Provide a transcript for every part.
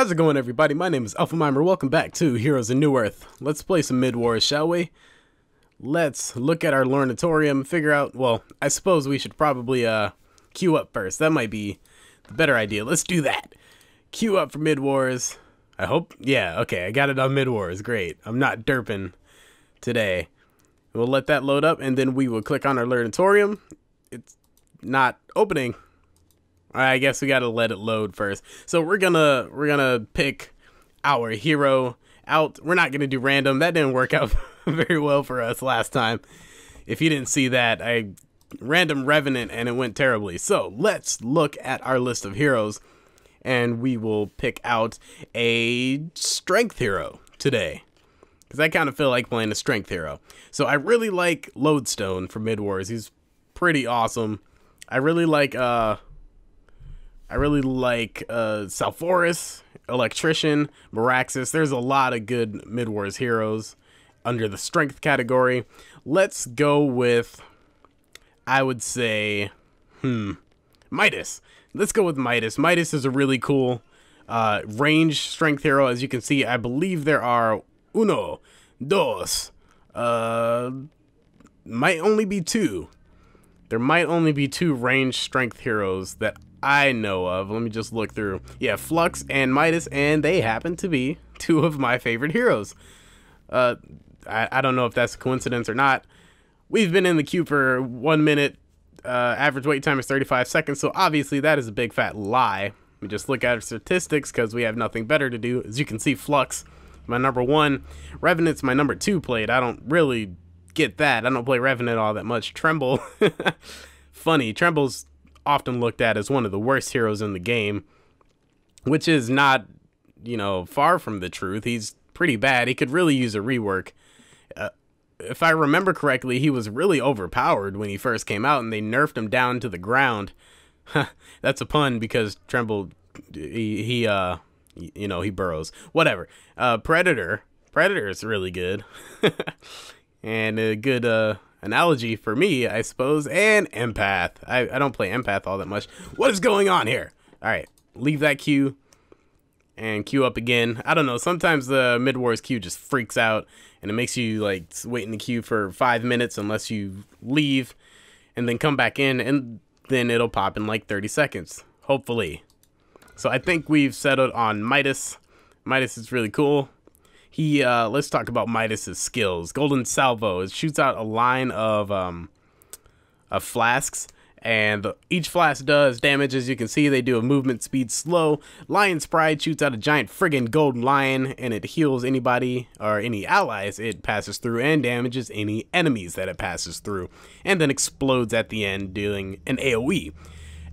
How's it going, everybody? My name is Alpha Mimer. Welcome back to Heroes in Newerth. Let's play some mid-wars, shall we? Let's look at our Lornatorium, figure out, well, I suppose we should probably queue up first. That might be the better idea. Let's do that. Queue up for mid-wars. I hope, yeah, okay, I got it on mid-wars. Great. I'm not derping today. We'll let that load up, and then we will click on our Lornatorium. It's not opening. I guess we gotta let it load first. So we're gonna pick our hero out. We're not gonna do random. That didn't work out very well for us last time. If you didn't see that, I random Revenant and it went terribly. So let's look at our list of heroes, and we will pick out a strength hero today, because I kind of feel like playing a strength hero. So I really like Lodestone for mid-wars. He's pretty awesome. I really like Salforus, Electrician, Meraxis. There's a lot of good mid-wars heroes under the strength category. Let's go with, I would say, Midas. Let's go with Midas. Midas is a really cool range strength hero. As you can see, I believe there are uno, dos, might only be two. There might only be two range strength heroes that I know of. Let me just look through. Yeah, Flux and Midas, and they happen to be two of my favorite heroes. I don't know if that's a coincidence or not. We've been in the queue for 1 minute. Average wait time is 35 seconds, so obviously that is a big fat lie. We just look at our statistics because we have nothing better to do. As you can see, Flux, my number 1. Revenant's my number 2 played. I don't really get that. I don't play Revenant all that much. Tremble. Funny. Tremble's often looked at as one of the worst heroes in the game, which is not, you know, far from the truth. He's pretty bad. He could really use a rework. If I remember correctly, he was really overpowered when he first came out, and they nerfed him down to the ground. That's a pun because Tremble, he burrows. Whatever. Predator is really good. And a good analogy for me, I suppose, and Empath. I don't play Empath all that much. What is going on here? All right, leave that queue and queue up again. I don't know, sometimes the mid-wars queue just freaks out, and it makes you, like, wait in the queue for 5 minutes unless you leave, and then come back in, and then it'll pop in, like, 30 seconds, hopefully. So I think we've settled on Midas. Midas is really cool. Let's talk about Midas's skills. Golden Salvo. It shoots out a line of flasks, and each flask does damage. As you can see, they do a movement speed slow. Lion's Pride shoots out a giant friggin' golden lion, and it heals anybody or any allies it passes through, and damages any enemies that it passes through, and then explodes at the end, dealing an AoE.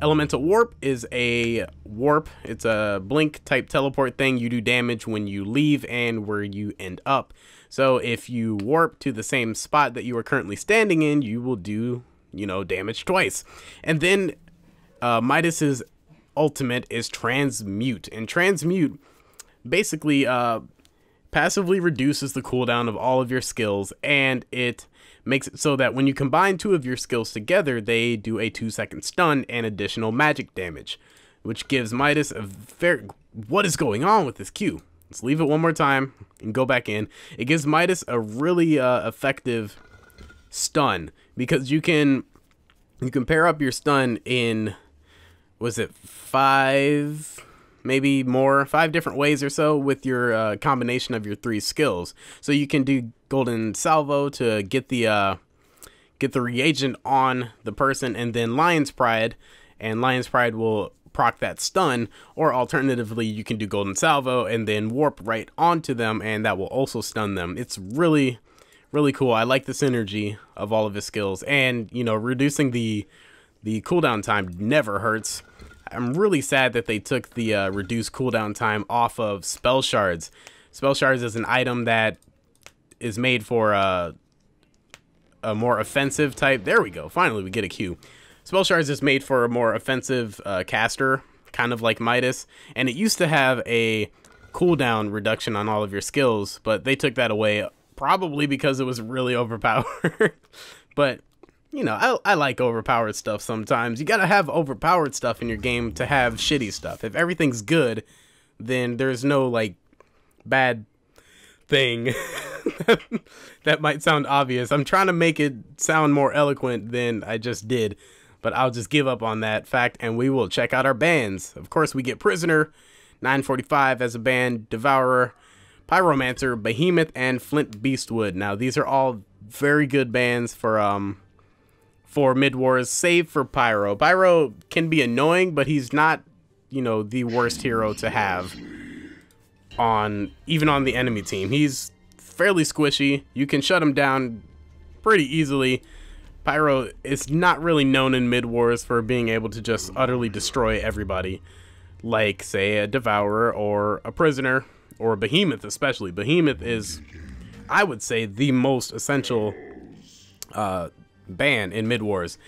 Elemental Warp is a warp. It's a blink type teleport thing. You do damage when you leave and where you end up. So if you warp to the same spot that you are currently standing in, you will do, you know, damage twice. And then Midas's ultimate is Transmute. And Transmute basically passively reduces the cooldown of all of your skills, and it makes it so that when you combine 2 of your skills together, they do a 2-second stun and additional magic damage, which gives Midas a very... What is going on with this queue? Let's leave it one more time and go back in. It gives Midas a really effective stun, because you can pair up your stun in, was it 5... maybe more, 5 different ways or so with your combination of your 3 skills. So you can do Golden Salvo to get the reagent on the person, and then Lion's Pride, and Lion's Pride will proc that stun, or alternatively you can do Golden Salvo and then warp right onto them, and that will also stun them. It's really, really cool. I like the synergy of all of his skills, and, you know, reducing the cooldown time never hurts. I'm really sad that they took the reduced cooldown time off of Spell Shards. Spell Shards is an item that is made for a more offensive type. There we go. Finally, we get a Q. Spell Shards is made for a more offensive caster, kind of like Midas. And it used to have a cooldown reduction on all of your skills, but they took that away, probably because it was really overpowered. But you know, I like overpowered stuff sometimes. You gotta have overpowered stuff in your game to have shitty stuff. If everything's good, then there's no like bad thing. That might sound obvious. I'm trying to make it sound more eloquent than I just did, but I'll just give up on that fact and we will check out our bands. Of course, we get Prisoner, 945 as a band, Devourer, Pyromancer, Behemoth, and Flint Beastwood. Now, these are all very good bands for mid-wars, save for Pyro. Pyro can be annoying, but he's not, you know, the worst hero to have even on the enemy team. He's fairly squishy. You can shut him down pretty easily. Pyro is not really known in mid-wars for being able to just utterly destroy everybody, like, say, a Devourer or a Prisoner or a Behemoth especially. Behemoth is, I would say, the most essential ban in mid-wars.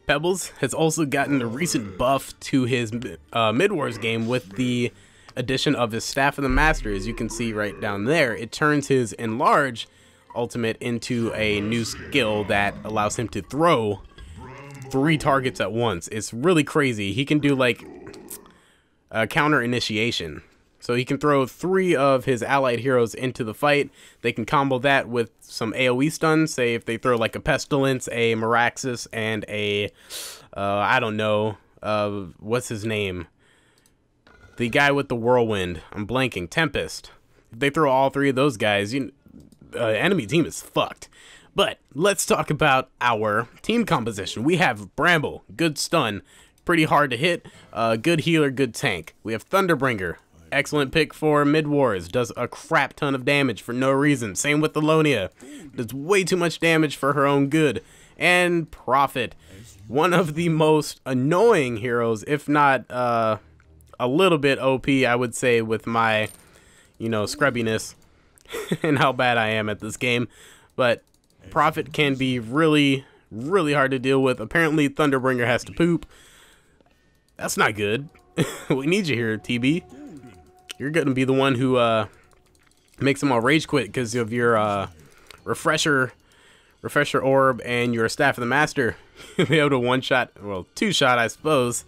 Pebbles has also gotten a recent buff to his mid-wars game with the addition of his Staff of the Master. As you can see right down there, it turns his Enlarge ultimate into a new skill that allows him to throw 3 targets at once. It's really crazy. He can do like a counter initiation. So he can throw 3 of his allied heroes into the fight. They can combo that with some AoE stuns. Say if they throw like a Pestilence, a Meraxis, and a, I don't know, what's his name? The guy with the Whirlwind. I'm blanking. Tempest. If they throw all 3 of those guys, enemy team is fucked. But let's talk about our team composition. We have Bramble, good stun, pretty hard to hit, good healer, good tank. We have Thunderbringer, excellent pick for mid-wars, does a crap ton of damage for no reason. Same with Alonia, does way too much damage for her own good. And Prophet, one of the most annoying heroes, if not a little bit OP, I would say, with my, scrubbiness and how bad I am at this game. But Prophet can be really, really hard to deal with. Apparently, Thunderbringer has to poop. That's not good. We need you here, TB. You're going to be the one who makes them all rage quit because of your refresher orb and your Staff of the Master. You'll be able to one-shot, well, two-shot, I suppose,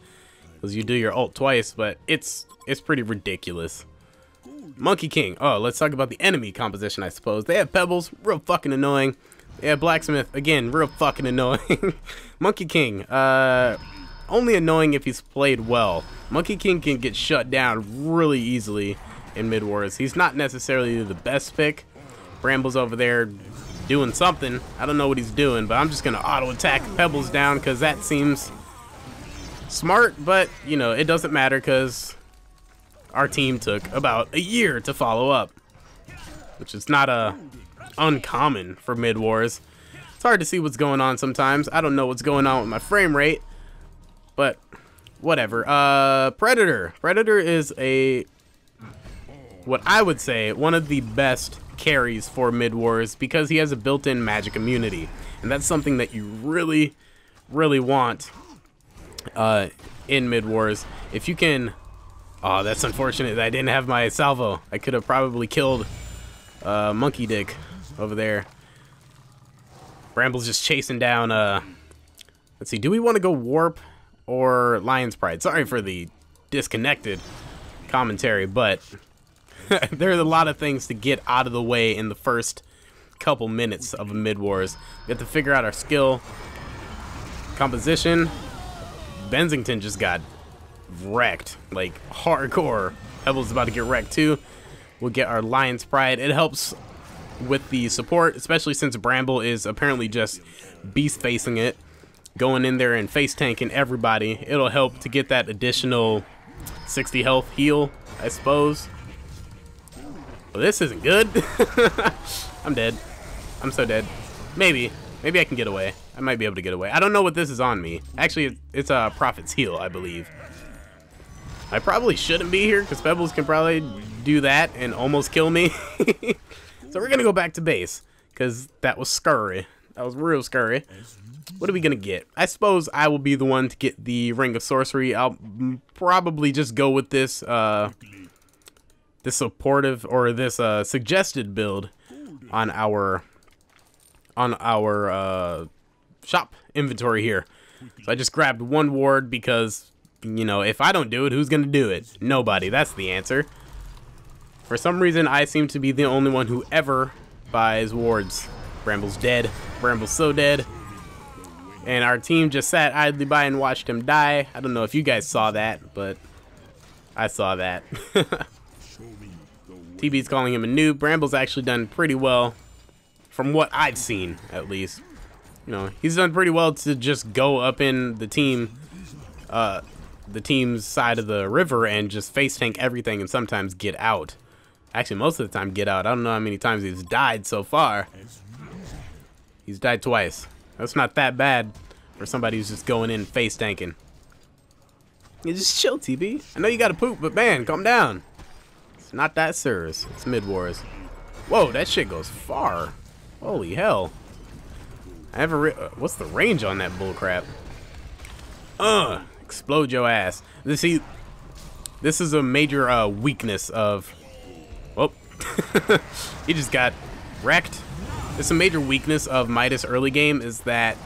because you do your ult twice, but it's pretty ridiculous. Monkey King. Oh, let's talk about the enemy composition, I suppose. They have Pebbles, real fucking annoying. They have Blacksmith, again, real fucking annoying. Monkey King, only annoying if he's played well. Monkey King can get shut down really easily in mid-wars. He's not necessarily the best pick. Bramble's over there doing something. I don't know what he's doing, but I'm just going to auto-attack Pebbles down because that seems smart, but, it doesn't matter because our team took about a year to follow up, which is not uncommon for mid-wars. It's hard to see what's going on sometimes. I don't know what's going on with my frame rate, but whatever. Predator. Predator is what I would say, one of the best carries for mid-wars because he has a built-in magic immunity, and that's something that you really, really want in mid-wars. If you can... Oh, that's unfortunate that I didn't have my salvo. I could have probably killed Monkey Dick over there. Bramble's just chasing down... Let's see, do we want to go Warp or Lion's Pride? Sorry for the disconnected commentary, but there's a lot of things to get out of the way in the first couple minutes of a mid-wars. We have to figure out our skill composition. Bensington just got wrecked, like hardcore. Pebbles about to get wrecked too. We'll get our Lion's Pride. It helps with the support, especially since Bramble is apparently just beast facing it, going in there and face tanking everybody. It'll help to get that additional 60 health heal, I suppose. Well, this isn't good. I'm dead. I'm so dead. Maybe I can get away. I might be able to get away. I don't know what this is on me. Actually, it's a Prophet's Heal, I believe. I probably shouldn't be here because Pebbles can probably do that and almost kill me. So we're going to go back to base because that was scurry. That was real scurry. What are we going to get? I suppose I will be the one to get the Ring of Sorcery. I'll probably just go with this this supportive or this suggested build on our shop inventory here. So I just grabbed one ward because, if I don't do it, who's going to do it? Nobody. That's the answer. For some reason, I seem to be the only one who ever buys wards. Bramble's dead. Bramble's so dead. And our team just sat idly by and watched him die. I don't know if you guys saw that, but I saw that. TB's calling him a noob. Bramble's actually done pretty well, from what I've seen, at least. You know, he's done pretty well to just go up in the team's side of the river and just face tank everything and sometimes get out. Actually, most of the time get out. I don't know how many times he's died so far. He's died twice. That's not that bad for somebody who's just going in face tanking. You just chill, TB. I know you gotta poop, but man, calm down. It's not that serious. It's mid-wars. Whoa, that shit goes far. Holy hell. I never what's the range on that bullcrap? Explode your ass. This is a major weakness of... Whoop. He just got wrecked. It's a major weakness of Midas early game is that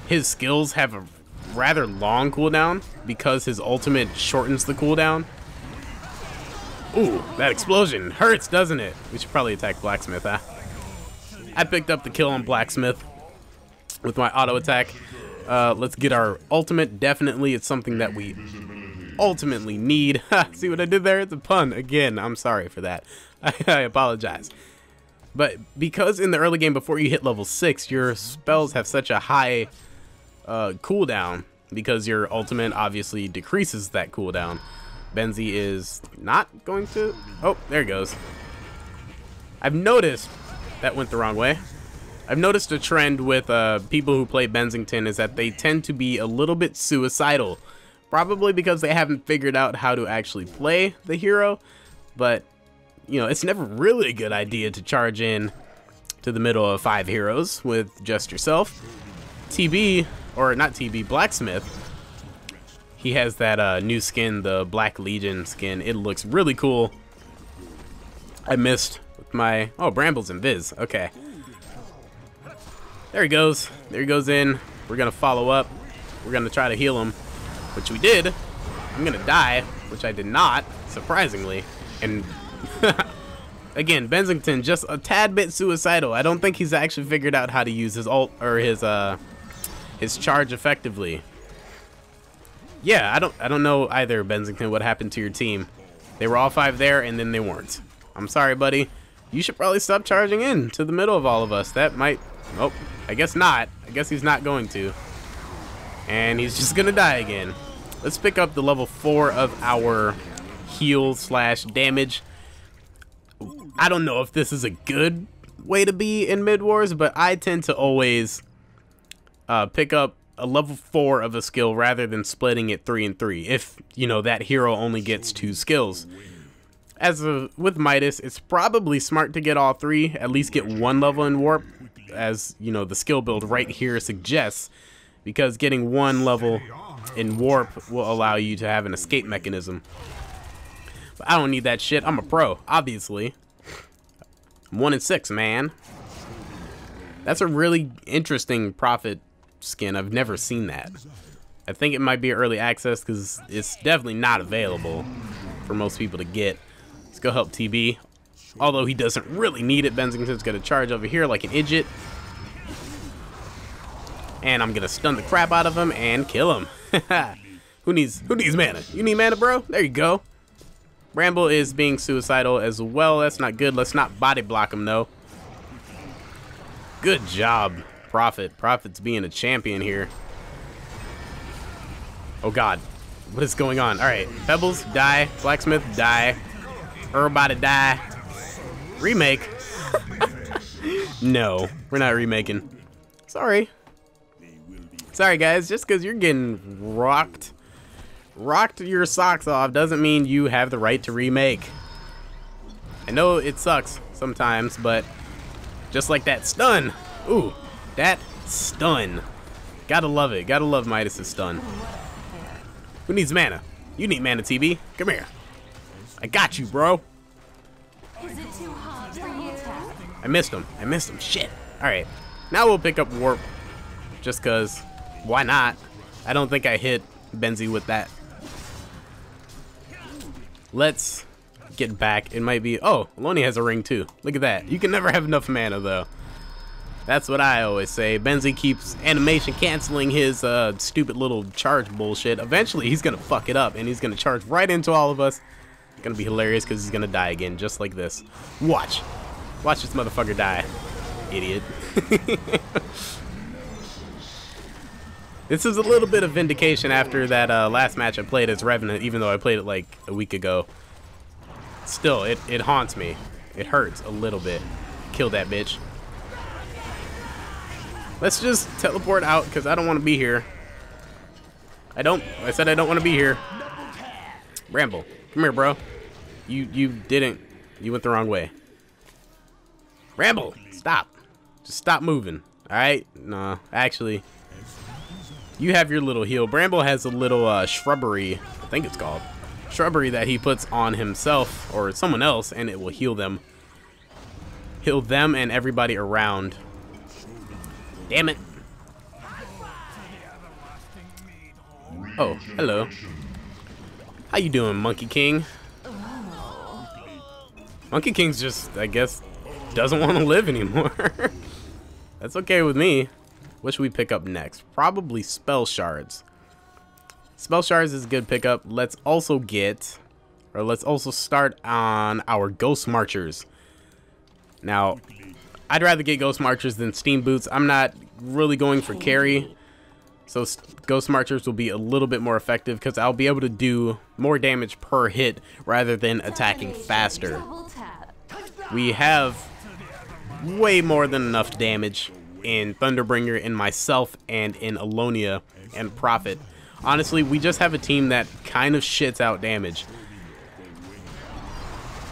his skills have a rather long cooldown because his ultimate shortens the cooldown. Ooh, that explosion hurts, doesn't it? We should probably attack Blacksmith, huh? I picked up the kill on Blacksmith with my auto attack. Let's get our ultimate. Definitely, it's something that we ultimately need. See what I did there? It's a pun. Again, I'm sorry for that. I apologize. But because in the early game, before you hit level 6, your spells have such a high cooldown, because your ultimate obviously decreases that cooldown. Benzie is not going to... Oh, there it goes. I've noticed... That went the wrong way. I've noticed a trend with people who play Benzington is that they tend to be a little bit suicidal. Probably because they haven't figured out how to actually play the hero. But, you know, it's never really a good idea to charge in to the middle of 5 heroes with just yourself. TB, or not TB, Blacksmith. He has that new skin, the Black Legion skin. It looks really cool. I missed with my... Oh, Bramble's invis. Okay. There he goes. There he goes in. We're going to follow up. We're going to try to heal him, which we did. I'm going to die, which I did not, surprisingly. And again, Benzington just a tad bit suicidal. I don't think he's actually figured out how to use his ult or his charge effectively. Yeah, I don't know either, Benzington, what happened to your team. They were all 5 there, and then they weren't. I'm sorry, buddy. You should probably stop charging in to the middle of all of us. That might... Oh, I guess not. I guess he's not going to. And he's just going to die again. Let's pick up the level 4 of our heal / damage. I don't know if this is a good way to be in mid-wars, but I tend to always pick up a level 4 of a skill rather than splitting it 3 and 3. If, you know, that hero only gets 2 skills. With Midas, it's probably smart to get all 3, at least get 1 level in warp, as, you know, the skill build right here suggests, because getting 1 level in warp will allow you to have an escape mechanism. But I don't need that shit. I'm a pro, obviously. I'm 1 in 6, man. That's a really interesting Prophet skin. I've never seen that. I think it might be early access because it's definitely not available for most people to get. Let's go help TB. Although he doesn't really need it. Benzington's gonna charge over here like an idiot. And I'm gonna stun the crap out of him and kill him. Who needs mana? You need mana, bro? There you go. Bramble is being suicidal as well. That's not good. Let's not body block him though. Good job, Prophet. Prophet's being a champion here. Oh god. What is going on? Alright. Pebbles, die. Blacksmith, die. Everybody die. Remake. No, we're not remaking. Sorry. Sorry guys, just because you're getting rocked your socks off doesn't mean you have the right to remake. I know it sucks sometimes, but just like that stun. Ooh, that stun. Gotta love it. Gotta love Midas' stun. Who needs mana? You need mana, TB. Come here. I got you, bro. Is it too hard for you? I missed him. I missed him. Shit. Alright. Now we'll pick up warp. Just because. Why not? I don't think I hit Benzie with that. Let's get back. It might be... Oh, Lonnie has a ring too. Look at that. You can never have enough mana, though. That's what I always say. Benzie keeps animation canceling his stupid little charge bullshit. Eventually, he's going to fuck it up, and he's going to charge right into all of us. It's going to be hilarious because he's going to die again, just like this. Watch. Watch this motherfucker die. Idiot. This is a little bit of vindication after that last match I played as Revenant, even though I played it like a week ago. Still, it haunts me. It hurts a little bit. Kill that bitch. Let's just teleport out because I don't want to be here. I said I don't want to be here. Bramble, come here, bro. You didn't. You went the wrong way. Bramble, stop. Just stop moving. All right? No, actually. You have your little heal. Bramble has a little shrubbery, I think it's called. Shrubbery that he puts on himself or someone else, and it will heal them. Heal them and everybody around. Damn it. Oh, hello. How you doing, Monkey King? Monkey King's just, I guess, doesn't want to live anymore. That's okay with me. What should we pick up next? Probably Spell Shards. Spell Shards is a good pickup. Let's also start on our Ghost Marchers. Now, I'd rather get Ghost Marchers than Steam Boots. I'm not really going for carry. So Ghost Marchers will be a little bit more effective because I'll be able to do more damage per hit rather than attacking faster. We have way more than enough damage in Thunderbringer, in myself, and in Alonia and Prophet. Honestly, we just have a team that kind of shits out damage.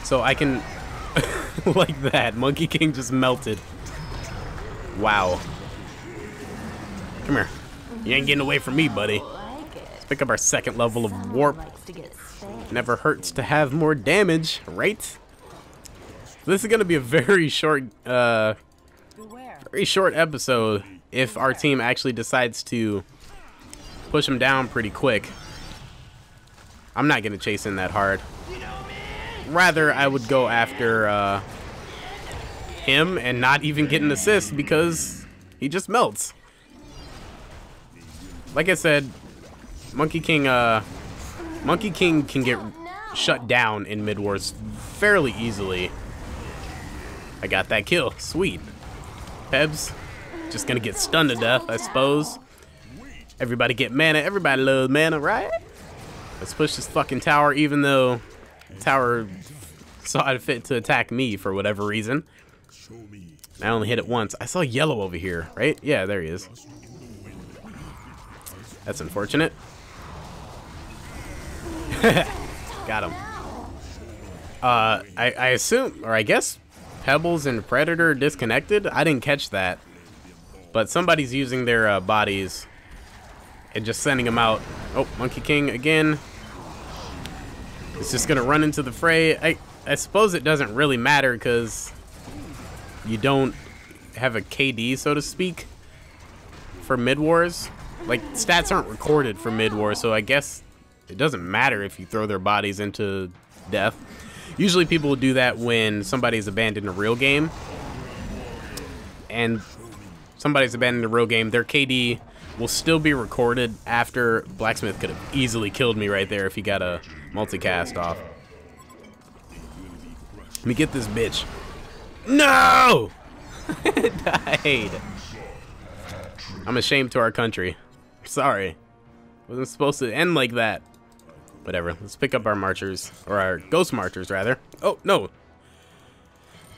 So I can... like that. Monkey King just melted. Wow. Come here. You ain't getting away from me, buddy. Let's pick up our second level of Warp. Never hurts to have more damage, right? This is going to be a very short episode if our team actually decides to push him down pretty quick. I'm not going to chase in that hard. Rather, I would go after him and not even get an assist because he just melts. Like I said, Monkey King can get shut down in mid-wars fairly easily. I got that kill. Sweet. Pebs, just gonna get stunned to death, I suppose. Everybody get mana. Everybody loves mana, right? Let's push this fucking tower, even though the tower saw it fit to attack me for whatever reason. I only hit it once. I saw yellow over here, right? Yeah, there he is. That's unfortunate. Got him. I assume, or I guess, Pebbles and Predator disconnected. I didn't catch that, but somebody's using their bodies and just sending them out. Oh, Monkey King again. It's just gonna run into the fray. I suppose it doesn't really matter because you don't have a KD, so to speak, for mid-wars. Like, stats aren't recorded for mid-war, so I guess it doesn't matter if you throw their bodies into death. Usually people will do that when somebody's abandoned a real game. And somebody's abandoned a real game, their KD will still be recorded after. Blacksmith could have easily killed me right there if he got a multicast off. Let me get this bitch. No! It died. I'm ashamed to our country. Sorry. Wasn't supposed to end like that. Whatever. Let's pick up our marchers. Or our ghost marchers, rather. Oh, no.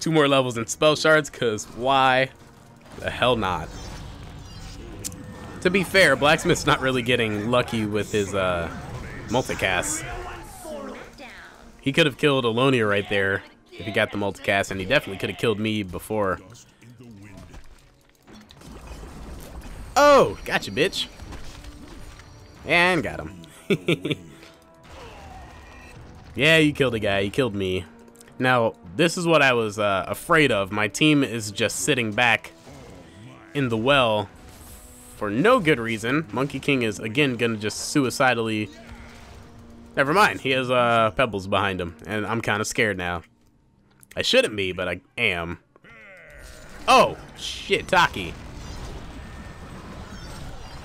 2 more levels in spell shards, because why the hell not? To be fair, Blacksmith's not really getting lucky with his multicast. He could have killed Alonia right there if he got the multicast, and he definitely could have killed me before. Oh, gotcha, bitch. And got him. Yeah, you killed a guy. You killed me. Now, this is what I was afraid of. My team is just sitting back in the well for no good reason. Monkey King is, again, going to just suicidally Never mind. He has pebbles behind him, and I'm kind of scared now. I shouldn't be, but I am. Oh, shit, Taki.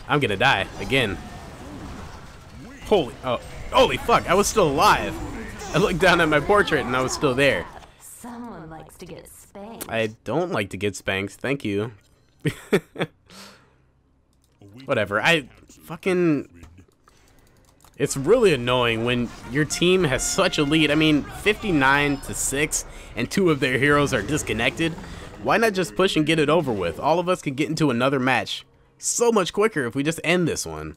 I'm gonna die again. Holy fuck, I was still alive. I looked down at my portrait and I was still there. Someone likes to get spanked. I don't like to get spanked, thank you. Whatever, it's really annoying when your team has such a lead. I mean, 59-6, and 2 of their heroes are disconnected. Why not just push and get it over with? All of us could get into another match so much quicker if we just end this one.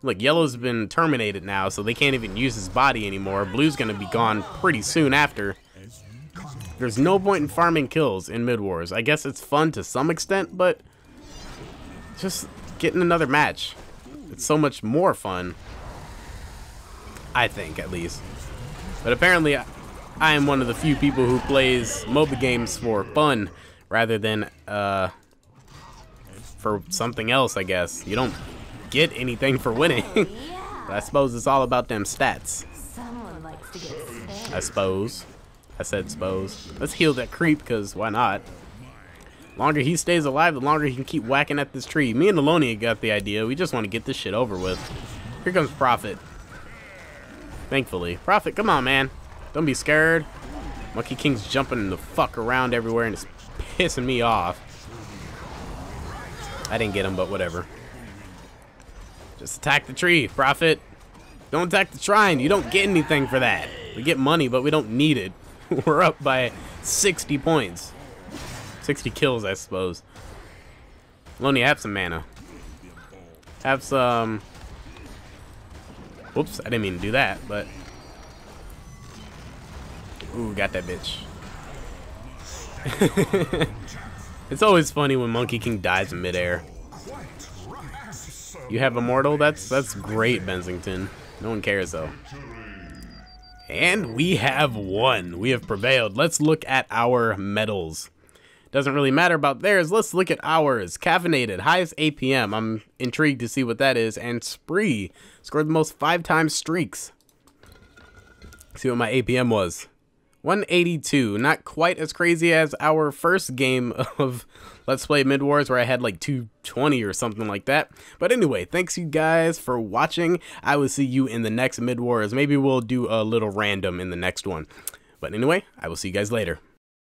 Look, Yellow's been terminated now, so they can't even use his body anymore. Blue's gonna be gone pretty soon after. There's no point in farming kills in Mid Wars. I guess it's fun to some extent, but just getting another match. It's so much more fun. I think, at least. But apparently, I am one of the few people who plays MOBA games for fun rather than for something else, I guess. You don't get anything for winning. But I suppose it's all about them stats. Someone likes to get spanked. I suppose. I said suppose. Let's heal that creep, because why not? The longer he stays alive, the longer he can keep whacking at this tree. Me and Alonia got the idea. We just want to get this shit over with. Here comes Prophet. Thankfully. Prophet, come on, man. Don't be scared. Monkey King's jumping the fuck around everywhere and it's pissing me off. I didn't get him, but whatever. Just attack the tree, Prophet. Don't attack the shrine. You don't get anything for that. We get money, but we don't need it. We're up by 60 points. 60 kills, I suppose. Lonely, have some mana. Have some... Whoops, I didn't mean to do that, but... Ooh, got that bitch. It's always funny when Monkey King dies in midair. You have Immortal? That's great, Bensington. No one cares, though. And we have won. We have prevailed. Let's look at our medals. Doesn't really matter about theirs. Let's look at ours. Caffeinated, highest APM. I'm intrigued to see what that is. And Spree scored the most 5-time streaks. See what my APM was. 182. Not quite as crazy as our first game of Let's Play Mid Wars, where I had like 220 or something like that. But anyway, thanks you guys for watching. I will see you in the next Mid Wars. Maybe we'll do a little random in the next one. But anyway, I will see you guys later.